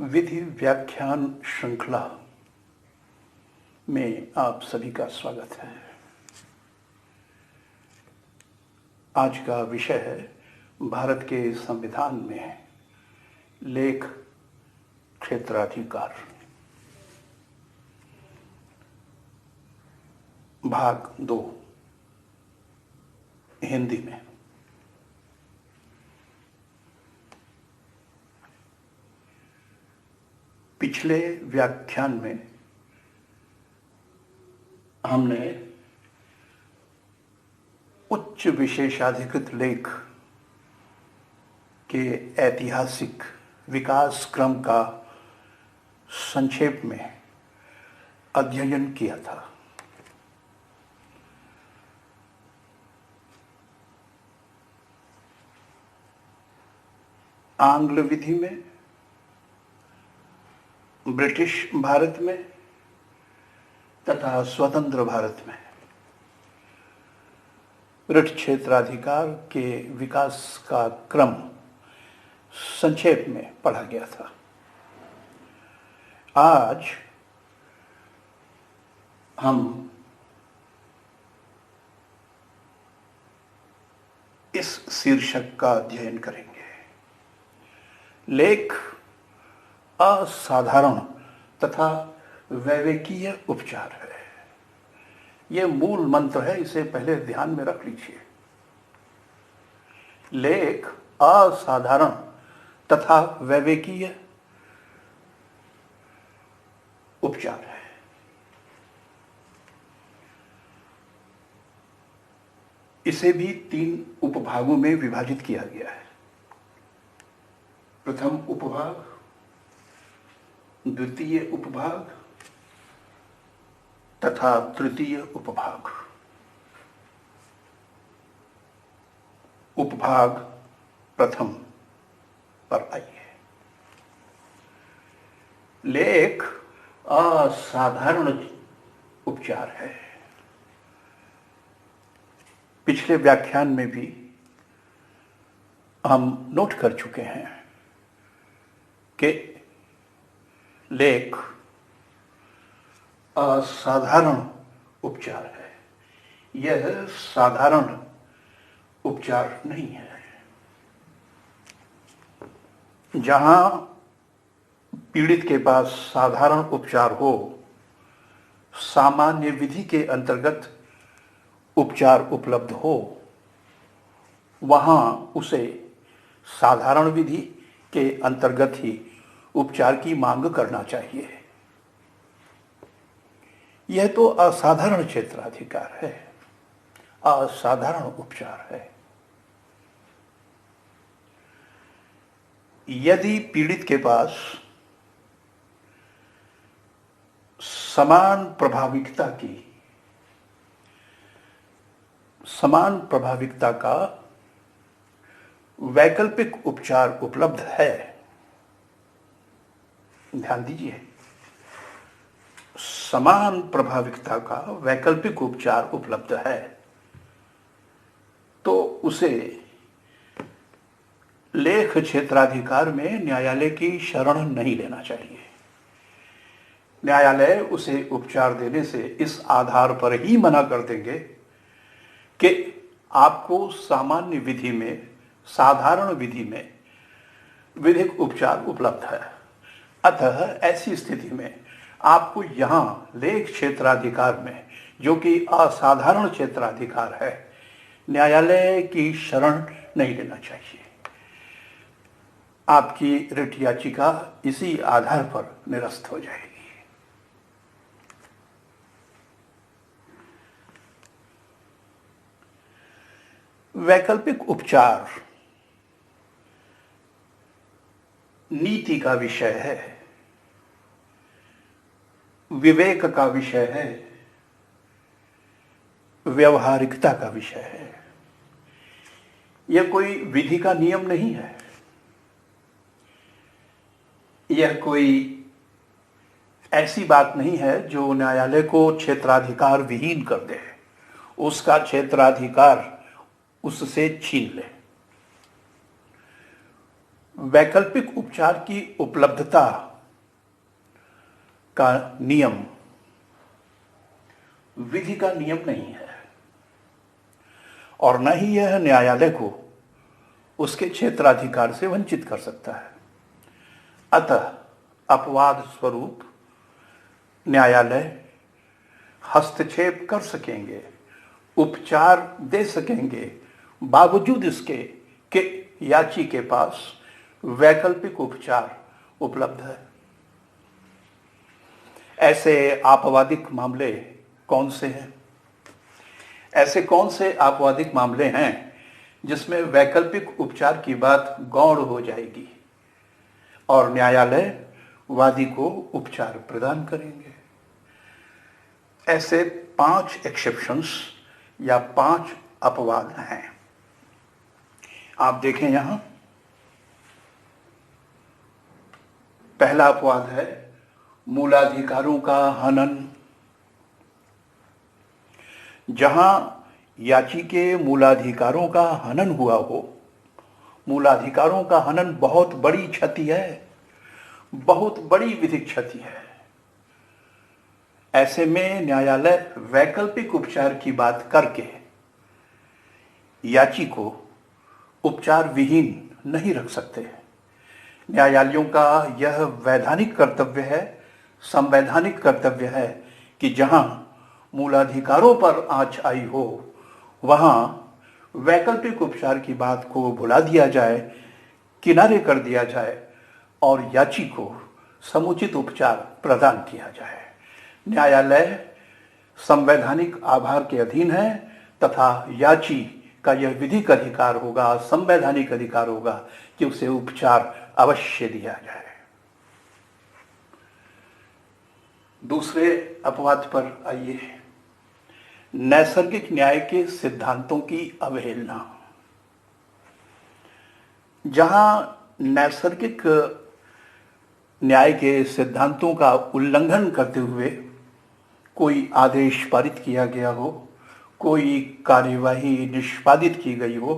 विधि व्याख्यान श्रृंखला में आप सभी का स्वागत है। आज का विषय है भारत के संविधान में लेख क्षेत्राधिकार, भाग 2 हिंदी में। पिछले व्याख्यान में हमने उच्च विशेषाधिकृत लेख के ऐतिहासिक विकास क्रम का संक्षेप में अध्ययन किया था। आंग्ल विधि में, ब्रिटिश भारत में तथा स्वतंत्र भारत में वृत्त क्षेत्राधिकार के विकास का क्रम संक्षेप में पढ़ा गया था। आज हम इस शीर्षक का अध्ययन करेंगे। लेख असाधारण तथा वैवेकीय उपचार है। यह मूल मंत्र है, इसे पहले ध्यान में रख लीजिए। लेख असाधारण तथा वैवेकीय उपचार है। इसे भी 3 उपभागों में विभाजित किया गया है। प्रथम उपभाग, द्वितीय उपभाग तथा तृतीय उपभाग। उपभाग प्रथम पर आइए। लेख असाधारण उपचार है। पिछले व्याख्यान में भी हम नोट कर चुके हैं कि लेख असाधारण उपचार है। यह साधारण उपचार नहीं है। जहां पीड़ित के पास साधारण उपचार हो, सामान्य विधि के अंतर्गत उपचार उपलब्ध हो, वहां उसे साधारण विधि के अंतर्गत ही उपचार की मांग करना चाहिए। यह तो असाधारण क्षेत्राधिकार है, असाधारण उपचार है। यदि पीड़ित के पास समान प्रभाविकता का वैकल्पिक उपचार उपलब्ध है, ध्यान दीजिए, समान प्रभाविकता का वैकल्पिक उपचार उपलब्ध है, तो उसे लेख क्षेत्राधिकार में न्यायालय की शरण नहीं लेना चाहिए। न्यायालय उसे उपचार देने से इस आधार पर ही मना कर देंगे कि आपको सामान्य विधि में, साधारण विधि में विधिक उपचार उपलब्ध है। अतः ऐसी स्थिति में आपको यहां लेख क्षेत्राधिकार में, जो कि असाधारण क्षेत्राधिकार है, न्यायालय की शरण नहीं लेना चाहिए। आपकी रिट याचिका इसी आधार पर निरस्त हो जाएगी। वैकल्पिक उपचार नीति का विषय है, विवेक का विषय है, व्यवहारिकता का विषय है। यह कोई विधि का नियम नहीं है। यह कोई ऐसी बात नहीं है जो न्यायालय को क्षेत्राधिकार विहीन कर दे, उसका क्षेत्राधिकार उससे छीन ले। वैकल्पिक उपचार की उपलब्धता का नियम विधि का नियम नहीं है और न ही यह न्यायालय को उसके क्षेत्राधिकार से वंचित कर सकता है। अतः अपवाद स्वरूप न्यायालय हस्तक्षेप कर सकेंगे, उपचार दे सकेंगे, बावजूद इसके कि याची के पास वैकल्पिक उपचार उपलब्ध है। ऐसे आपवादिक मामले कौन से हैं? ऐसे कौन से आपवादिक मामले हैं जिसमें वैकल्पिक उपचार की बात गौण हो जाएगी और न्यायालय वादी को उपचार प्रदान करेंगे? ऐसे 5 एक्सेप्शंस या 5 अपवाद हैं। आप देखें यहां, पहला अपवाद है मूलाधिकारों का हनन। जहां याची के मूलाधिकारों का हनन हुआ हो, मूलाधिकारों का हनन बहुत बड़ी क्षति है, बहुत बड़ी विधिक क्षति है। ऐसे में न्यायालय वैकल्पिक उपचार की बात करके याची को उपचार विहीन नहीं रख सकते। न्यायालयों का यह वैधानिक कर्तव्य है, संवैधानिक कर्तव्य है कि जहां मूलाधिकारों पर आंच आई हो वहां वैकल्पिक उपचार की बात को भुला दिया जाए, किनारे कर दिया जाए और याची को समुचित उपचार प्रदान किया जाए। न्यायालय संवैधानिक आभार के अधीन है तथा याची का यह विधिक अधिकार होगा, संवैधानिक अधिकार होगा कि उसे उपचार अवश्य दिया जाए। दूसरे अपवाद पर आइए, नैसर्गिक न्याय के सिद्धांतों की अवहेलना। जहां नैसर्गिक न्याय के सिद्धांतों का उल्लंघन करते हुए कोई आदेश पारित किया गया हो, कोई कार्यवाही निष्पादित की गई हो,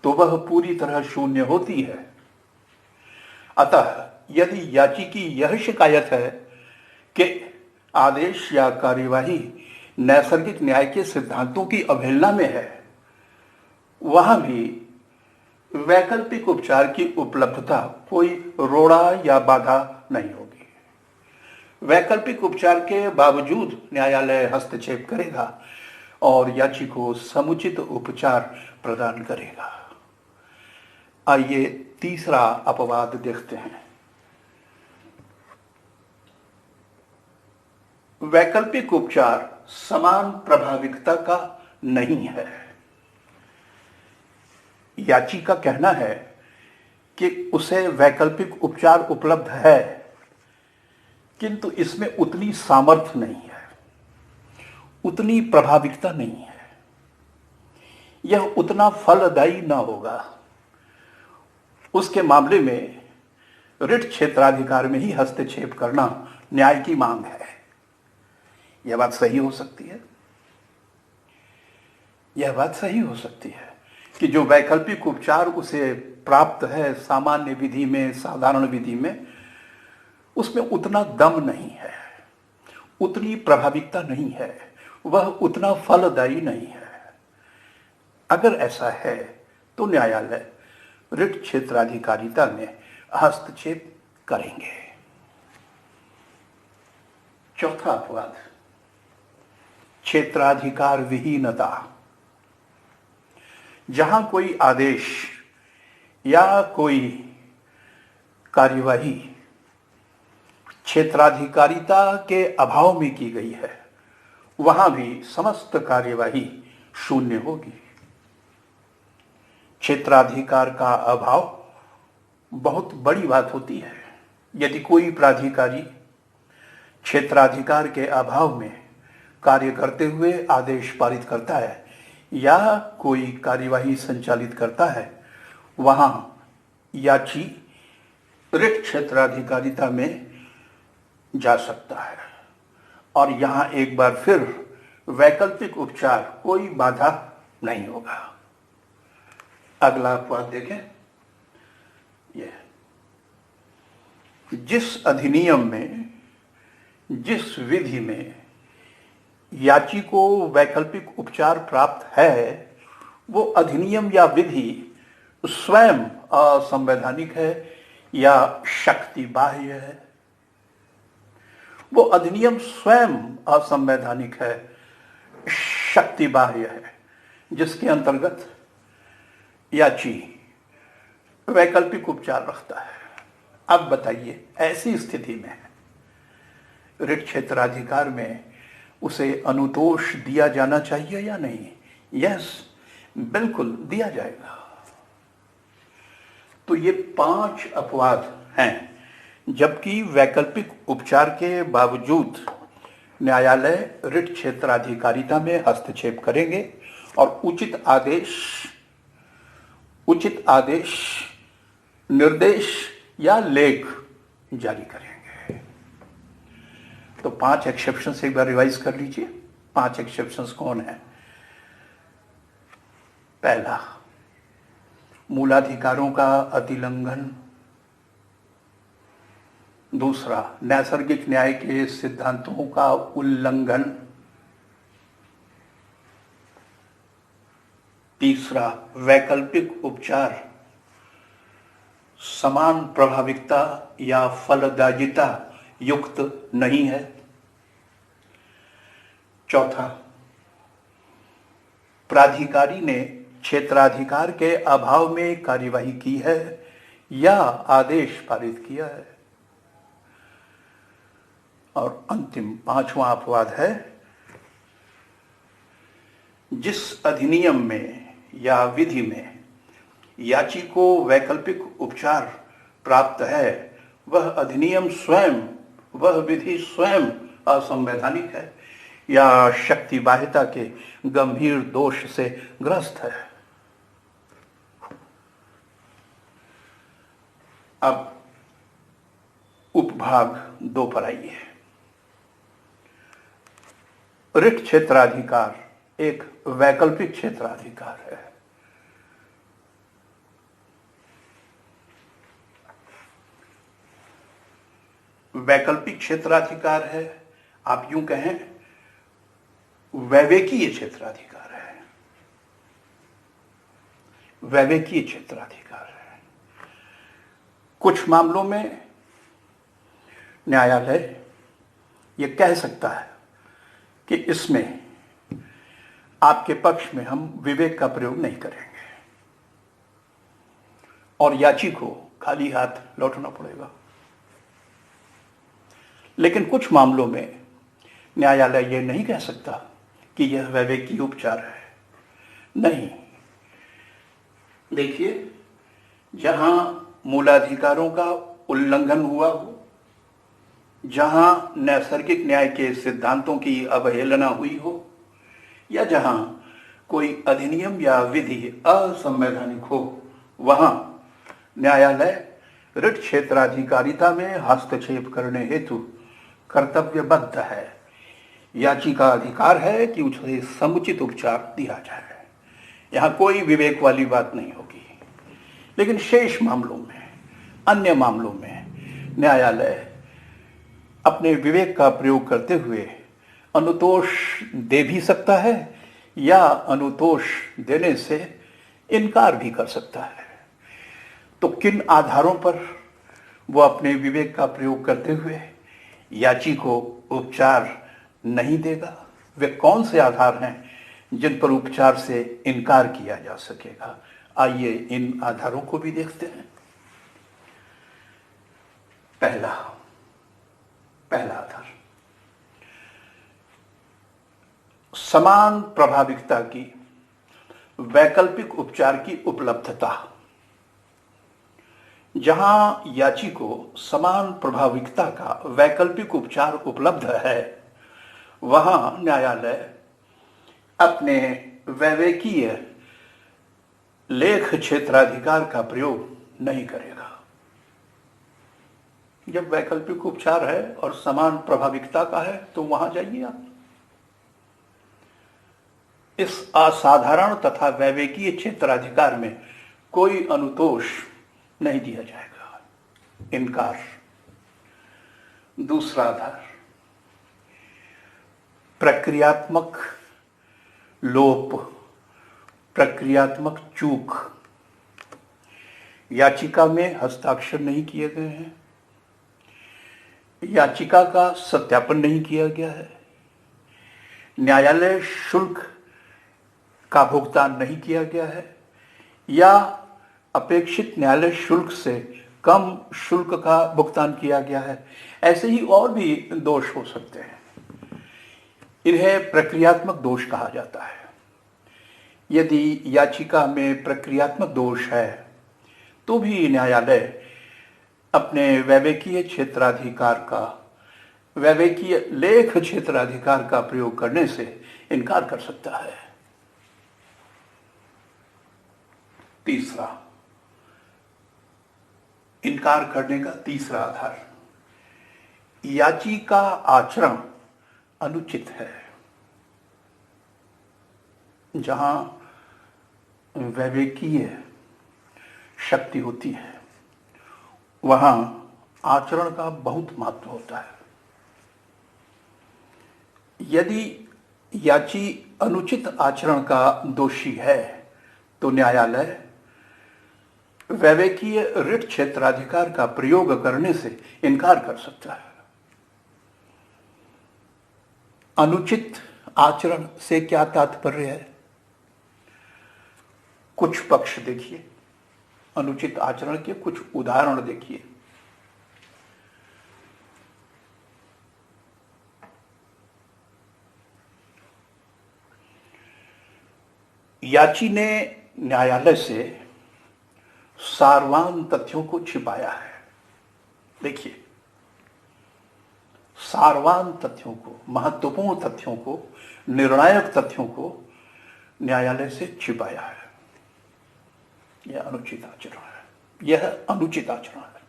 तो वह पूरी तरह शून्य होती है। अतः यदि याची की यह शिकायत है कि आदेश या कार्यवाही नैसर्गिक न्याय के सिद्धांतों की अवहेलना में है, वहां भी वैकल्पिक उपचार की उपलब्धता कोई रोड़ा या बाधा नहीं होगी। वैकल्पिक उपचार के बावजूद न्यायालय हस्तक्षेप करेगा और याची को समुचित उपचार प्रदान करेगा। आइए तीसरा अपवाद देखते हैं। वैकल्पिक उपचार समान प्रभाविकता का नहीं है। याची का कहना है कि उसे वैकल्पिक उपचार उपलब्ध है, किंतु इसमें उतनी सामर्थ्य नहीं है, उतनी प्रभाविकता नहीं है, यह उतना फलदायी न होगा। उसके मामले में रिट क्षेत्राधिकार में ही हस्तक्षेप करना न्याय की मांग है। यह बात सही हो सकती है, यह बात सही हो सकती है कि जो वैकल्पिक उपचार उसे प्राप्त है सामान्य विधि में, साधारण विधि में, उसमें उतना दम नहीं है, उतनी प्रभाविकता नहीं है, वह उतना फलदायी नहीं है। अगर ऐसा है तो न्यायालय रिट क्षेत्राधिकारिता में हस्तक्षेप करेंगे। चौथा अपवाद, क्षेत्राधिकार विहीनता। जहां कोई आदेश या कोई कार्यवाही क्षेत्राधिकारिता के अभाव में की गई है, वहां भी समस्त कार्यवाही शून्य होगी। क्षेत्राधिकार का अभाव बहुत बड़ी बात होती है। यदि कोई प्राधिकारी क्षेत्राधिकार के अभाव में कार्य करते हुए आदेश पारित करता है या कोई कार्यवाही संचालित करता है, वहां याची रिट क्षेत्राधिकारिता में जा सकता है और यहां एक बार फिर वैकल्पिक उपचार कोई बाधा नहीं होगा। अगला अपवाद देखें, यह जिस अधिनियम में जिस विधि में याची को वैकल्पिक उपचार प्राप्त है वो अधिनियम या विधि स्वयं असंवैधानिक है या शक्ति बाह्य है। वो अधिनियम स्वयं असंवैधानिक है, शक्ति बाह्य है, जिसके अंतर्गत याची वैकल्पिक उपचार रखता है। अब बताइए, ऐसी स्थिति में रिट क्षेत्राधिकार में उसे अनुतोष दिया जाना चाहिए या नहीं? यस, बिल्कुल दिया जाएगा। तो ये 5 अपवाद हैं, जबकि वैकल्पिक उपचार के बावजूद न्यायालय रिट क्षेत्राधिकारिता में हस्तक्षेप करेंगे और उचित आदेश, निर्देश या लेख जारी करेंगे। तो 5 एक्सेप्शंस एक बार रिवाइज कर लीजिए। 5 एक्सेप्शंस कौन है? पहला, मूलाधिकारों का अतिलंघन। दूसरा, नैसर्गिक न्याय के सिद्धांतों का उल्लंघन। तीसरा, वैकल्पिक उपचार समान प्रभाविकता या फलदायिता युक्त नहीं है। चौथा, प्राधिकारी ने क्षेत्राधिकार के अभाव में कार्यवाही की है या आदेश पारित किया है। और अंतिम 5वां अपवाद है, जिस अधिनियम में या विधि में याची को वैकल्पिक उपचार प्राप्त है वह अधिनियम स्वयं, वह विधि स्वयं असंवैधानिक है या शक्ति बाह्यता के गंभीर दोष से ग्रस्त है। अब उपभाग 2 पर आइए। रिट क्षेत्राधिकार एक वैकल्पिक क्षेत्राधिकार है। वैकल्पिक क्षेत्राधिकार है, आप यूं कहें वैवेकीय क्षेत्राधिकार है। वैवेकीय क्षेत्राधिकार है। कुछ मामलों में न्यायालय यह कह सकता है कि इसमें आपके पक्ष में हम विवेक का प्रयोग नहीं करेंगे और याची को खाली हाथ लौटना पड़ेगा। लेकिन कुछ मामलों में न्यायालय यह नहीं कह सकता कि यह वैवेकीय उपचार है। नहीं, देखिए, जहां मूलाधिकारों का उल्लंघन हुआ हो, जहां नैसर्गिक न्याय के सिद्धांतों की अवहेलना हुई हो या जहां कोई अधिनियम या विधि असंवैधानिक हो, वहां न्यायालय रिट क्षेत्राधिकारिता में हस्तक्षेप करने हेतु कर्तव्यबद्ध है। याची का अधिकार है कि उसे समुचित उपचार दिया जाए। यहां कोई विवेक वाली बात नहीं होगी। लेकिन शेष मामलों में, अन्य मामलों में न्यायालय अपने विवेक का प्रयोग करते हुए अनुतोष दे भी सकता है या अनुतोष देने से इनकार भी कर सकता है। तो किन आधारों पर वो अपने विवेक का प्रयोग करते हुए याची को उपचार नहीं देगा? वे कौन से आधार हैं जिन पर उपचार से इनकार किया जा सकेगा? आइए इन आधारों को भी देखते हैं। पहला आधार, समान प्रभाविकता की वैकल्पिक उपचार की उपलब्धता। जहां याची को समान प्रभाविकता का वैकल्पिक उपचार उपलब्ध है, वहां न्यायालय अपने वैवेकीय लेख क्षेत्राधिकार का प्रयोग नहीं करेगा। जब वैकल्पिक उपचार है और समान प्रभाविकता का है तो वहां जाइए आप। इस असाधारण तथा वैवेकीय क्षेत्राधिकार में कोई अनुतोष नहीं दिया जाएगा। इनकार। दूसरा आधार, प्रक्रियात्मक लोप, प्रक्रियात्मक चूक, याचिका में हस्ताक्षर नहीं किए गए हैं, याचिका का सत्यापन नहीं किया गया है, न्यायालय शुल्क का भुगतान नहीं किया गया है, या अपेक्षित न्यायालय शुल्क से कम शुल्क का भुगतान किया गया है। ऐसे ही और भी दोष हो सकते हैं। इन्हें प्रक्रियात्मक दोष कहा जाता है। यदि याचिका में प्रक्रियात्मक दोष है तो भी न्यायालय अपने वैवेकीय क्षेत्राधिकार का, वैवेकीय लेख क्षेत्राधिकार का प्रयोग करने से इनकार कर सकता है। तीसरा, इनकार करने का तीसरा आधार, याचिका आचरण अनुचित है। जहां वैवेकीय शक्ति होती है वहां आचरण का बहुत महत्व होता है। यदि याची अनुचित आचरण का दोषी है तो न्यायालय वैवेकीय रिट क्षेत्राधिकार का प्रयोग करने से इनकार कर सकता है। अनुचित आचरण से क्या तात्पर्य है? कुछ पक्ष देखिए, अनुचित आचरण के कुछ उदाहरण देखिए। याची ने न्यायालय से सारवान तथ्यों को छिपाया है। देखिए, सारवान तथ्यों को, महत्वपूर्ण तथ्यों को, निर्णायक तथ्यों को न्यायालय से छिपाया है। यह अनुचित आचरण है। यह अनुचित आचरण है।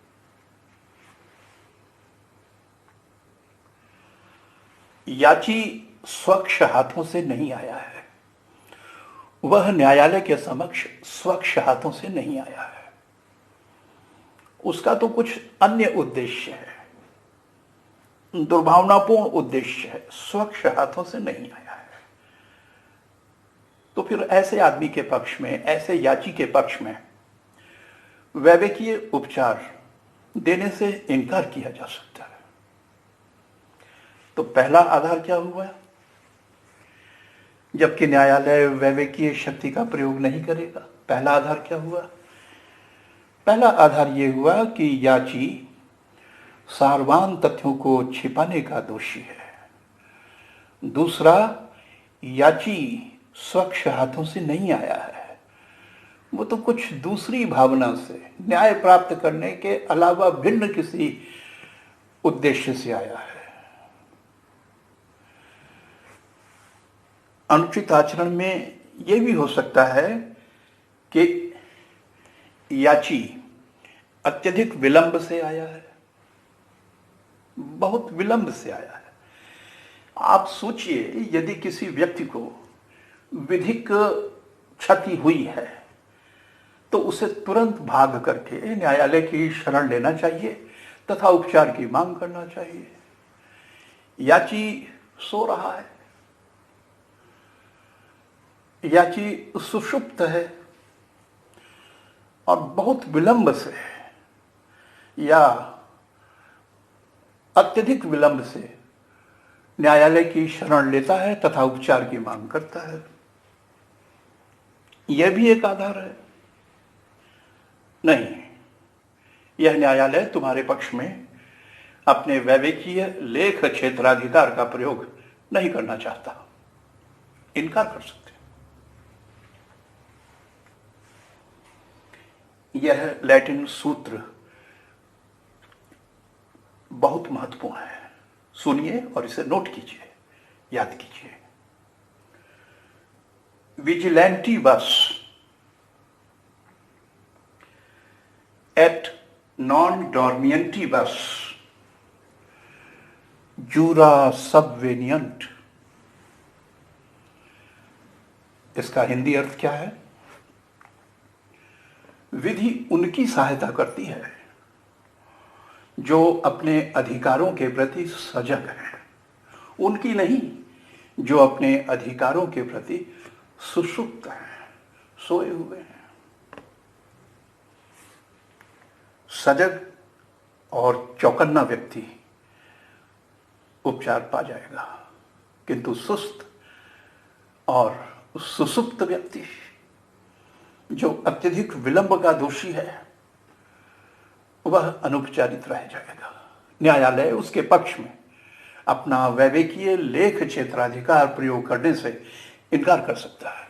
याची स्वच्छ हाथों से नहीं आया है। वह न्यायालय के समक्ष स्वच्छ हाथों से नहीं आया है। उसका तो कुछ अन्य उद्देश्य है, दुर्भावनापूर्ण उद्देश्य है, स्वच्छ हाथों से नहीं आया है। तो फिर ऐसे आदमी के पक्ष में, ऐसे याची के पक्ष में वैवेकीय उपचार देने से इनकार किया जा सकता है। तो पहला आधार क्या हुआ? जबकि न्यायालय वैवेकीय शक्ति का प्रयोग नहीं करेगा। पहला आधार क्या हुआ? पहला आधार यह हुआ कि याची सारवान तथ्यों को छिपाने का दोषी है। दूसरा, याची स्वच्छ हाथों से नहीं आया है। वो तो कुछ दूसरी भावना से, न्याय प्राप्त करने के अलावा भिन्न किसी उद्देश्य से आया है। अनुचित आचरण में यह भी हो सकता है कि याची अत्यधिक विलंब से आया है, बहुत विलंब से आया है। आप सोचिए, यदि किसी व्यक्ति को विधिक क्षति हुई है तो उसे तुरंत भाग करके न्यायालय की शरण लेना चाहिए तथा उपचार की मांग करना चाहिए। याची सो रहा है, याची सुषुप्त है और बहुत विलंब से या अत्यधिक विलंब से न्यायालय की शरण लेता है तथा उपचार की मांग करता है। यह भी एक आधार है। नहीं, यह न्यायालय तुम्हारे पक्ष में अपने वैवेकीय लेख क्षेत्राधिकार का प्रयोग नहीं करना चाहता, इनकार कर सकते। यह लैटिन सूत्र बहुत महत्वपूर्ण है। सुनिए और इसे नोट कीजिए, याद कीजिए। विजिलेंटीबस एट नॉन डॉर्मिएंटीबस जूरा सबवेनियंट। इसका हिंदी अर्थ क्या है? विधि उनकी सहायता करती है जो अपने अधिकारों के प्रति सजग है, उनकी नहीं जो अपने अधिकारों के प्रति सुषुप्त हैं, सोए हुए हैं। सजग और चौकन्ना व्यक्ति उपचार पा जाएगा, किंतु सुस्त और सुसुप्त व्यक्ति जो अत्यधिक विलंब का दोषी है वह अनुपचारित रह जाएगा। न्यायालय उसके पक्ष में अपना वैवेकीय लेख क्षेत्राधिकार प्रयोग करने से इनकार कर सकता है।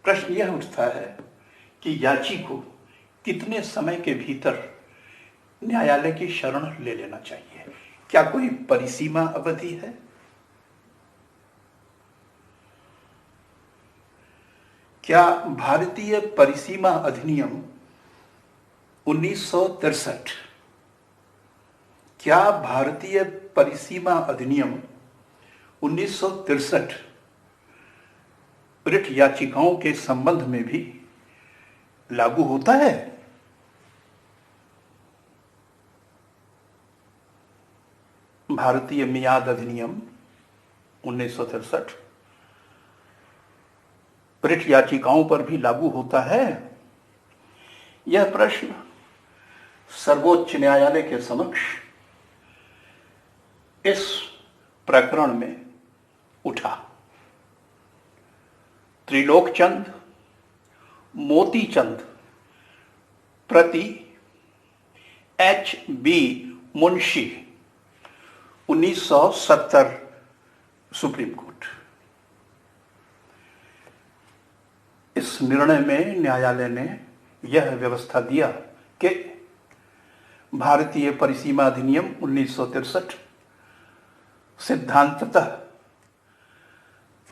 प्रश्न यह उठता है कि याची को कितने समय के भीतर न्यायालय की शरण ले लेना चाहिए? क्या कोई परिसीमा अवधि है? क्या भारतीय परिसीमा अधिनियम 1963 क्या भारतीय परिसीमा अधिनियम 1963 रिट याचिकाओं के संबंध में भी लागू होता है? भारतीय मियाद अधिनियम 1963 रिट याचिकाओं पर भी लागू होता है? यह प्रश्न सर्वोच्च न्यायालय के समक्ष इस प्रकरण में उठा। त्रिलोकचंद मोतीचंद प्रति H.B. Munshi 1970 supreme court. इस निर्णय में न्यायालय ने यह व्यवस्था दिया कि भारतीय परिसीमा अधिनियम 1963 सिद्धांततः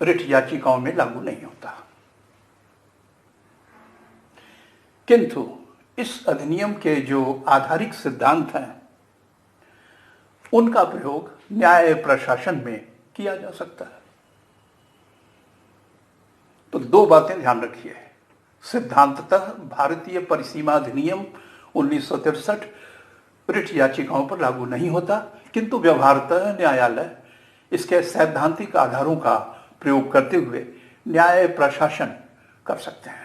रिट याचिकाओं में लागू नहीं होता, किंतु इस अधिनियम के जो आधारिक सिद्धांत हैं उनका प्रयोग न्याय प्रशासन में किया जा सकता है। तो दो बातें ध्यान रखिए। सिद्धांततः भारतीय परिसीमा अधिनियम 1963 रिट याचिकाओं पर लागू नहीं होता, किंतु व्यवहारतः न्यायालय इसके सैद्धांतिक आधारों का प्रयोग करते हुए न्याय प्रशासन कर सकते हैं।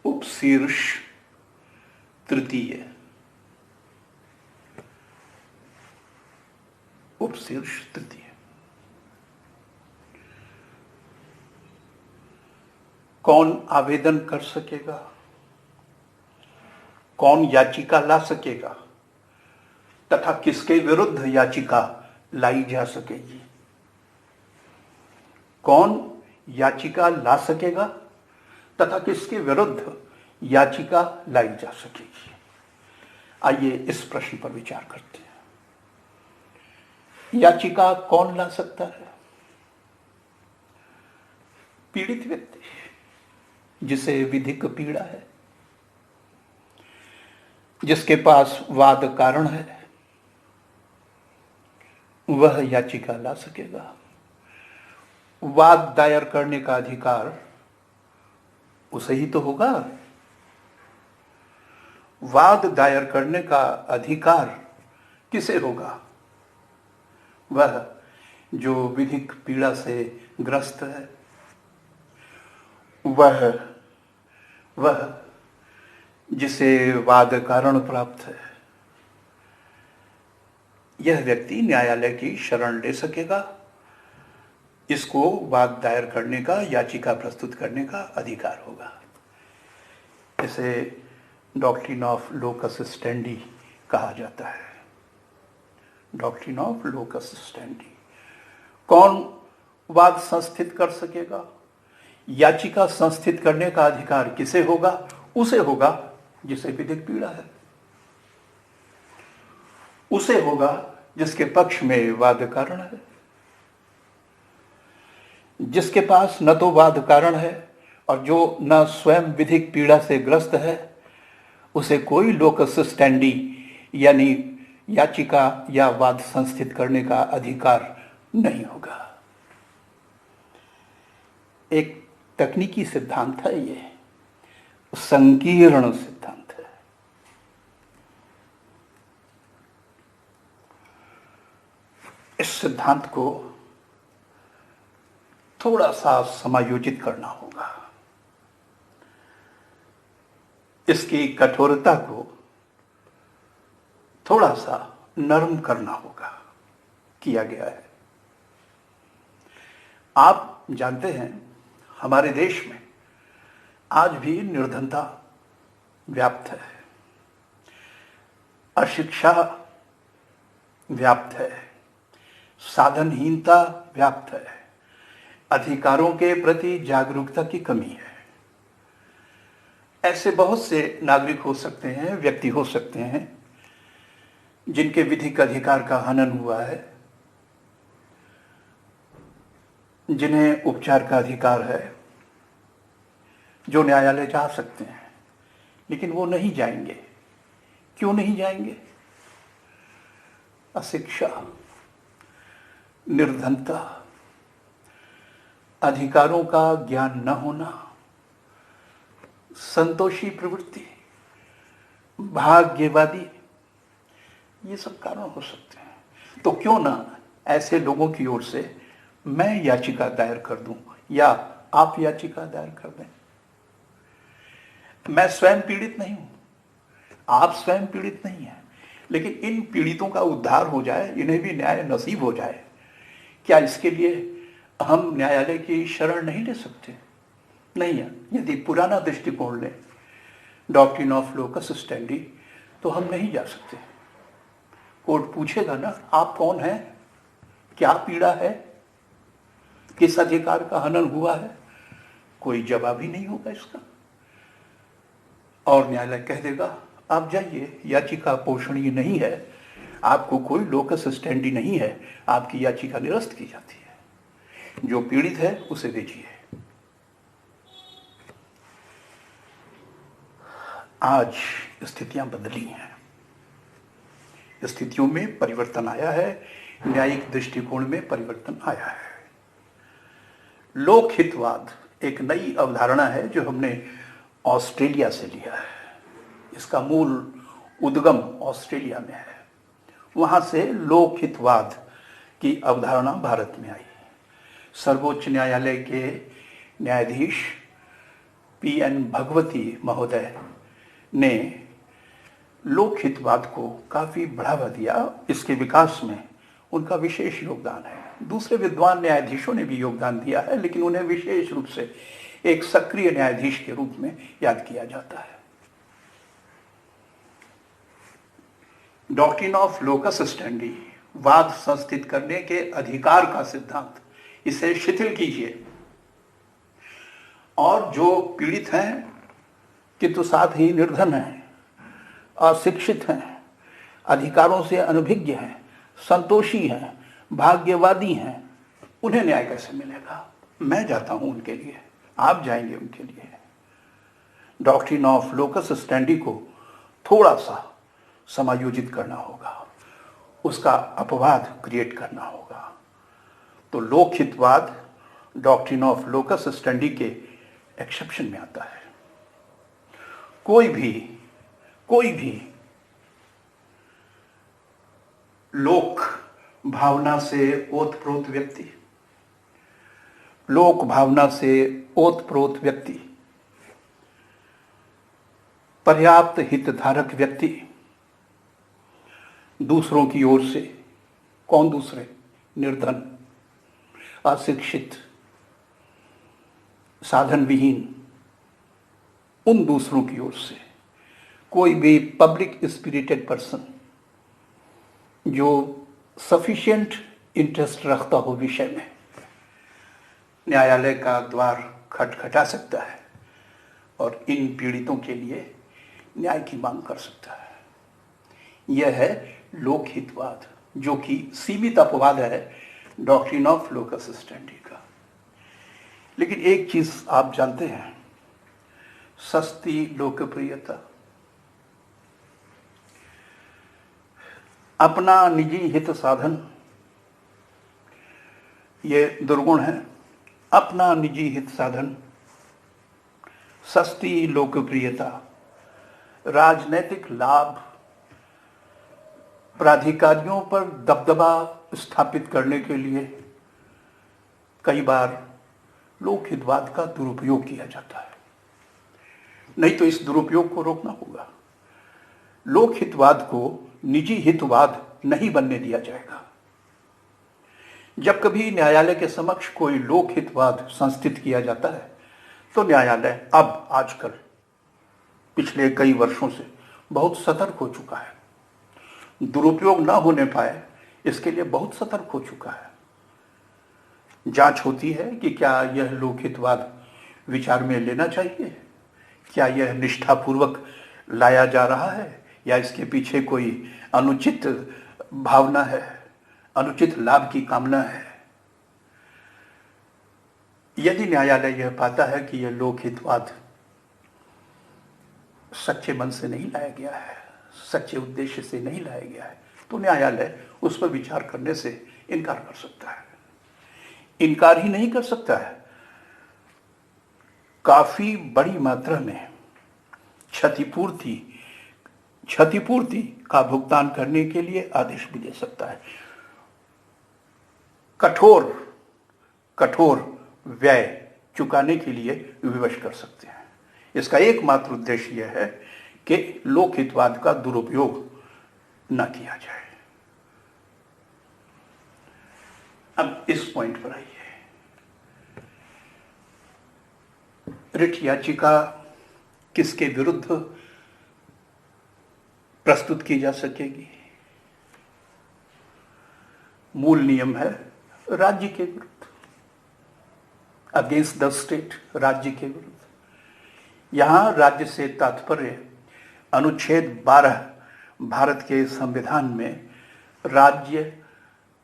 उपशीर्ष तृतीय। उपशीर्ष तृतीय कौन आवेदन कर सकेगा, कौन याचिका ला सकेगा तथा किसके विरुद्ध याचिका लाई जा सकेगी? कौन याचिका ला सकेगा तथा किसके विरुद्ध याचिका लाई जा सकेगी? आइए इस प्रश्न पर विचार करते हैं। याचिका कौन ला सकता है? पीड़ित व्यक्ति जिसे विधिक पीड़ा है, जिसके पास वाद कारण है, वह याचिका ला सकेगा। वाद दायर करने का अधिकार उसे ही तो होगा। वाद दायर करने का अधिकार किसे होगा? वह जो विधिक पीड़ा से ग्रस्त है, वह जिसे वाद कारण प्राप्त है, यह व्यक्ति न्यायालय की शरण ले सकेगा। इसको वाद दायर करने का, याचिका प्रस्तुत करने का अधिकार होगा। इसे डॉक्ट्रिन ऑफ लोकस स्टैंडी कहा जाता है। Doctrine of locus standi. कौन वाद संस्थित कर सकेगा? याचिका संस्थित करने का अधिकार किसे होगा? उसे होगा जिसे विधिक पीड़ा है, उसे होगा जिसके पक्ष में वाद कारण है। जिसके पास न तो वाद कारण है और जो न स्वयं विधिक पीड़ा से ग्रस्त है, उसे कोई लोकस स्टैंडी यानी याचिका या वाद संस्थित करने का अधिकार नहीं होगा। एक तकनीकी सिद्धांत है, ये संकीर्ण सिद्धांत है। इस सिद्धांत को थोड़ा सा समायोजित करना होगा, इसकी कठोरता को थोड़ा सा नरम करना होगा, किया गया है। आप जानते हैं हमारे देश में आज भी निर्धनता व्याप्त है, अशिक्षा व्याप्त है, साधनहीनता व्याप्त है, अधिकारों के प्रति जागरूकता की कमी है। ऐसे बहुत से नागरिक हो सकते हैं, व्यक्ति हो सकते हैं जिनके विधिक अधिकार का हनन हुआ है, जिन्हें उपचार का अधिकार है, जो न्यायालय जा सकते हैं, लेकिन वो नहीं जाएंगे। क्यों नहीं जाएंगे? अशिक्षा, निर्धनता, अधिकारों का ज्ञान न होना, संतोषी प्रवृत्ति, भाग्यवादी, ये सब कारण हो सकते हैं। तो क्यों ना ऐसे लोगों की ओर से मैं याचिका दायर कर दूं या आप याचिका दायर कर दें। मैं स्वयं पीड़ित नहीं हूं, आप स्वयं पीड़ित नहीं हैं, लेकिन इन पीड़ितों का उद्धार हो जाए, इन्हें भी न्याय नसीब हो जाए। क्या इसके लिए हम न्यायालय की शरण नहीं ले सकते? नहीं है। यदि पुराना दृष्टिकोण लें, डॉक्ट्रिन ऑफ लोकस स्टैंडी, तो हम नहीं जा सकते। कोर्ट पूछेगा ना, आप कौन हैं, क्या पीड़ा है, किस अधिकार का हनन हुआ है? कोई जवाब ही नहीं होगा इसका। और न्यायालय कह देगा आप जाइए, याचिका पोषणीय नहीं है, आपको कोई लोकस स्टैंडी नहीं है, आपकी याचिका निरस्त की जाती है। जो पीड़ित है उसे भेजिए। आज स्थितियां बदली हैं, स्थितियों में परिवर्तन आया है, न्यायिक दृष्टिकोण में परिवर्तन आया है। लोकहितवाद एक नई अवधारणा है जो हमने ऑस्ट्रेलिया से लिया है। इसका मूल उद्गम ऑस्ट्रेलिया में है, वहां से लोकहितवाद की अवधारणा भारत में आई। सर्वोच्च न्यायालय के न्यायाधीश PN भगवती महोदय ने लोकहितवाद को काफी बढ़ावा दिया। इसके विकास में उनका विशेष योगदान है। दूसरे विद्वान न्यायाधीशों ने भी योगदान दिया है, लेकिन उन्हें विशेष रूप से एक सक्रिय न्यायाधीश के रूप में याद किया जाता है। डॉक्ट्रिन ऑफ लोकस स्टैंडी, वाद संस्थित करने के अधिकार का सिद्धांत, इसे शिथिल कीजिए और जो पीड़ित हैं किंतु साथ ही निर्धन हैं, अशिक्षित हैं, अधिकारों से अनभिज्ञ हैं, संतोषी हैं, भाग्यवादी हैं, उन्हें न्याय कैसे मिलेगा? मैं जाता हूं उनके लिए, आप जाएंगे उनके लिए। डॉक्ट्रिन ऑफ लोकस स्टैंडी को थोड़ा सा समायोजित करना होगा, उसका अपवाद क्रिएट करना होगा। तो लोकहितवाद डॉक्ट्रिन ऑफ लोकस स्टैंडी के एक्सेप्शन में आता है। कोई भी लोक भावना से ओतप्रोत व्यक्ति, लोक भावना से ओतप्रोत व्यक्ति, पर्याप्त हितधारक व्यक्ति, दूसरों की ओर से, कौन दूसरे? निर्धन, अशिक्षित, साधन विहीन, उन दूसरों की ओर से कोई भी पब्लिक स्पिरिटेड पर्सन जो सफिशिएंट इंटरेस्ट रखता हो विषय में, न्यायालय का द्वार खटखटा सकता है और इन पीड़ितों के लिए न्याय की मांग कर सकता है। यह है लोकहितवाद, जो कि सीमित अपवाद है डॉक्ट्रिन ऑफ लोकस स्टैंडी का। लेकिन एक चीज आप जानते हैं, सस्ती लोकप्रियता, अपना निजी हित साधन, ये दुर्गुण है। अपना निजी हित साधन, सस्ती लोकप्रियता, राजनैतिक लाभ, प्राधिकारियों पर दबदबा स्थापित करने के लिए कई बार लोकहितवाद का दुरुपयोग किया जाता है। नहीं तो इस दुरुपयोग को रोकना होगा। लोकहितवाद को निजी हितवाद नहीं बनने दिया जाएगा। जब कभी न्यायालय के समक्ष कोई लोकहितवाद संस्थित किया जाता है तो न्यायालय अब आजकल पिछले कई वर्षों से बहुत सतर्क हो चुका है, दुरुपयोग ना होने पाए इसके लिए बहुत सतर्क हो चुका है। जांच होती है कि क्या यह लोकहितवाद विचार में लेना चाहिए, क्या यह निष्ठापूर्वक लाया जा रहा है या इसके पीछे कोई अनुचित भावना है, अनुचित लाभ की कामना है। यदि न्यायालय यह पाता है कि यह लोकहितवाद सच्चे मन से नहीं लाया गया है, सच्चे उद्देश्य से नहीं लाया गया है, तो न्यायालय उस पर विचार करने से इनकार कर सकता है। इनकार ही नहीं कर सकता है, काफी बड़ी मात्रा में क्षतिपूर्ति का भुगतान करने के लिए आदेश भी दे सकता है। कठोर व्यय चुकाने के लिए विवश कर सकते हैं। इसका एकमात्र उद्देश्य यह है कि लोकहितवाद का दुरुपयोग न किया जाए। अब इस पॉइंट पर आइए। रिट याचिका किसके विरुद्ध प्रस्तुत की जा सकेगी? मूल नियम है राज्य के विरुद्ध, अगेंस्ट द स्टेट, राज्य के विरुद्ध। यहां राज्य से तात्पर्य अनुच्छेद 12 भारत के संविधान में राज्य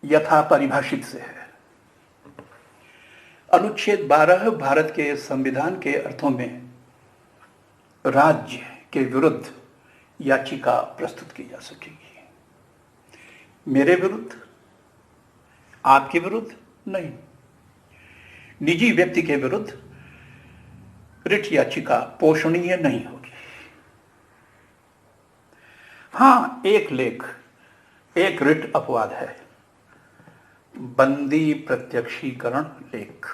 यथा परिभाषित से है। अनुच्छेद 12 भारत के संविधान के अर्थों में राज्य के विरुद्ध याचिका प्रस्तुत की जा सकेगी। मेरे विरुद्ध, आपके विरुद्ध नहीं, निजी व्यक्ति के विरुद्ध रिट याचिका पोषणीय नहीं होगी। हां, एक रिट अपवाद है, बंदी प्रत्यक्षीकरण लेख।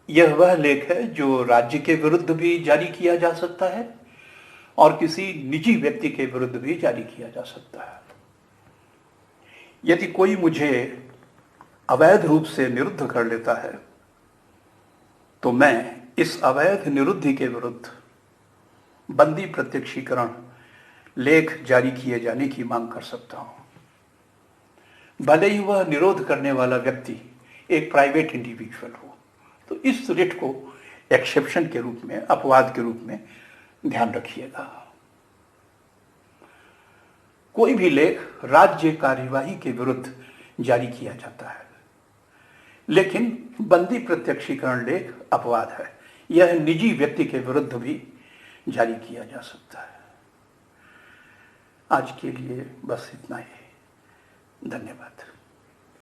यह वह लेख है जो राज्य के विरुद्ध भी जारी किया जा सकता है और किसी निजी व्यक्ति के विरुद्ध भी जारी किया जा सकता है। यदि कोई मुझे अवैध रूप से निरुद्ध कर लेता है तो मैं इस अवैध निरुद्धि के विरुद्ध बंदी प्रत्यक्षीकरण लेख जारी किए जाने की मांग कर सकता हूं, भले ही वह निरोध करने वाला व्यक्ति एक प्राइवेट इंडिविजुअल हो। तो इस रिट को एक्सेप्शन के रूप में, अपवाद के रूप में ध्यान रखिएगा। कोई भी लेख राज्य कार्यवाही के विरुद्ध जारी किया जाता है, लेकिन बंदी प्रत्यक्षीकरण लेख अपवाद है। यह निजी व्यक्ति के विरुद्ध भी जारी किया जा सकता है। आज के लिए बस इतना ही। धन्यवाद।